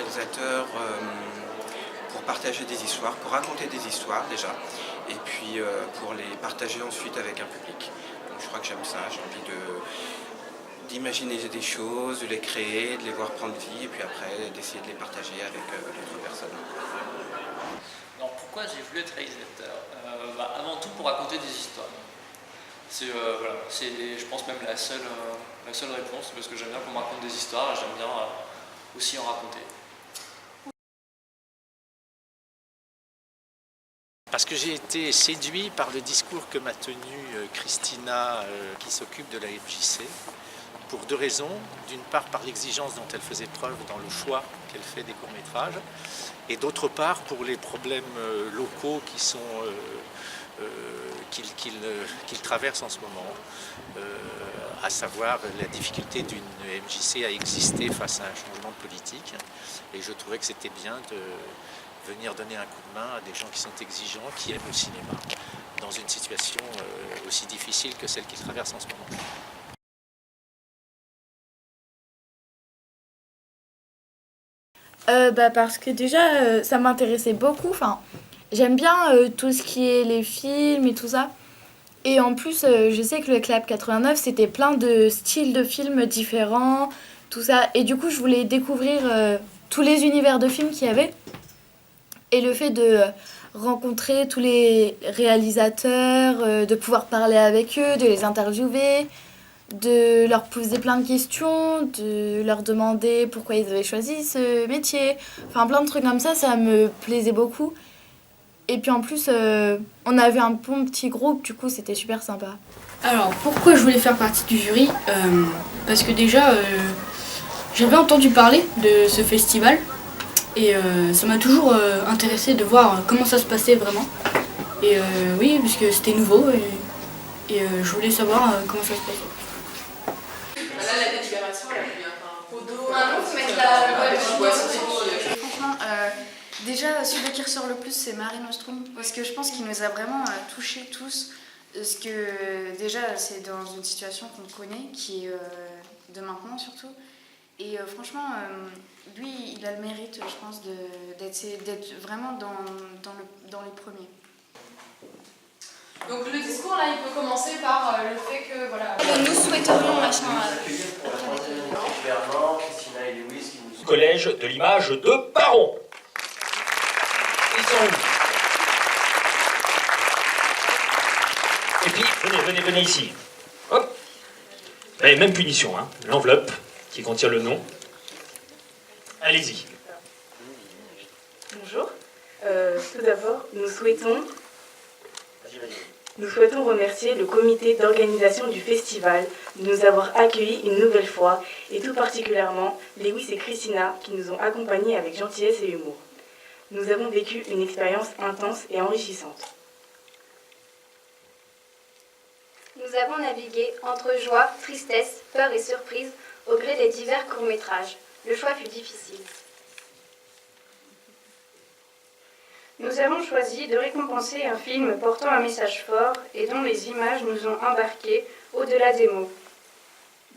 réalisateurs pour partager des histoires, pour raconter des histoires déjà, et puis pour les partager ensuite avec un public. Donc je crois que j'aime ça, j'ai envie d'imaginer des choses, de les créer, de les voir prendre vie, et puis après d'essayer de les partager avec d'autres personnes. Alors pourquoi j'ai voulu être réalisateur? Avant tout pour raconter des histoires. C'est voilà, je pense même la seule réponse, parce que j'aime bien qu'on me raconte des histoires et j'aime bien aussi en raconter. Parce que j'ai été séduit par le discours que m'a tenu Christina, qui s'occupe de la MJC, pour deux raisons. D'une part, par l'exigence dont elle faisait preuve dans le choix qu'elle fait des courts-métrages, et d'autre part, pour les problèmes locaux qu'il traverse en ce moment, à savoir la difficulté d'une MJC à exister face à un changement de politique. Et je trouvais que c'était bien de venir donner un coup de main à des gens qui sont exigeants, qui aiment le cinéma, dans une situation aussi difficile que celle qu'ils traversent en ce moment. Parce que déjà, ça m'intéressait beaucoup. Enfin, j'aime bien tout ce qui est les films et tout ça. Et en plus, je sais que le Club 89, c'était plein de styles de films différents, tout ça. Et du coup, je voulais découvrir tous les univers de films qu'il y avait. Et le fait de rencontrer tous les réalisateurs, de pouvoir parler avec eux, de les interviewer, de leur poser plein de questions, de leur demander pourquoi ils avaient choisi ce métier. Enfin, plein de trucs comme ça me plaisait beaucoup. Et puis en plus, on avait un bon petit groupe, du coup c'était super sympa. Alors, pourquoi je voulais faire partie du jury? Parce que déjà, j'avais entendu parler de ce festival. Et ça m'a toujours intéressé de voir comment ça se passait vraiment. Et oui, parce que c'était nouveau et je voulais savoir comment ça se passait. Là, la délibération, elle a pris un pot d'eau. Franchement, déjà, celui qui ressort le plus, c'est Mare Nostrum, parce que je pense qu'il nous a vraiment touchés tous. Parce que déjà, c'est dans une situation qu'on connaît, qui est de maintenant surtout. Et franchement, lui, il a le mérite, je pense, d'être vraiment dans les premiers. Donc le discours, là, il peut commencer par le fait que, voilà... Nous souhaiterions, machin... Collège de l'image de Paron. Ils sont où? Et puis, venez ici. Hop. Allez, même punition, hein. L'enveloppe qui contient le nom. Allez-y. Bonjour. Tout d'abord, nous souhaitons remercier le comité d'organisation du festival de nous avoir accueillis une nouvelle fois, et tout particulièrement Lewis et Christina qui nous ont accompagnés avec gentillesse et humour. Nous avons vécu une expérience intense et enrichissante. Nous avons navigué entre joie, tristesse, peur et surprise au gré des divers courts-métrages. Le choix fut difficile. Nous avons choisi de récompenser un film portant un message fort et dont les images nous ont embarqués au-delà des mots.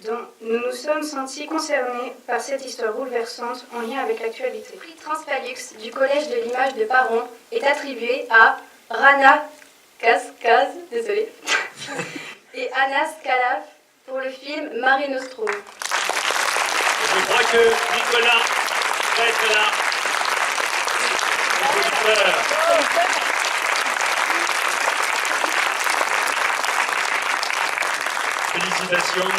Nous nous sommes sentis concernés par cette histoire bouleversante en lien avec l'actualité. Le prix Transpalux du Collège de l'image de Paron est attribué à Rana Kazkaz, désolé, et Anna Scalaf pour le film Mare Nostrum. Je crois que Nicolas va être là. Félicitations.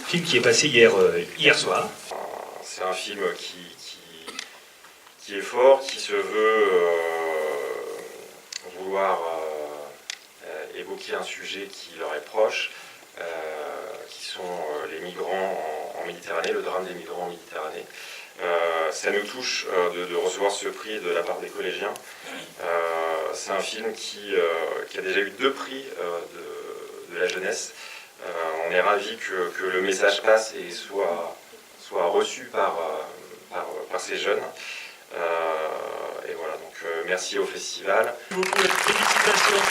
Film qui est passé hier soir. C'est un film qui est fort, qui se veut vouloir évoquer un sujet qui leur est proche, qui sont les migrants en Méditerranée, le drame des migrants en Méditerranée. Ça nous touche de recevoir ce prix de la part des collégiens. C'est un film qui a déjà eu 2 prix de la jeunesse. On est ravis que le message passe et soit reçu par ces jeunes. Et voilà, donc merci au festival. Félicitations.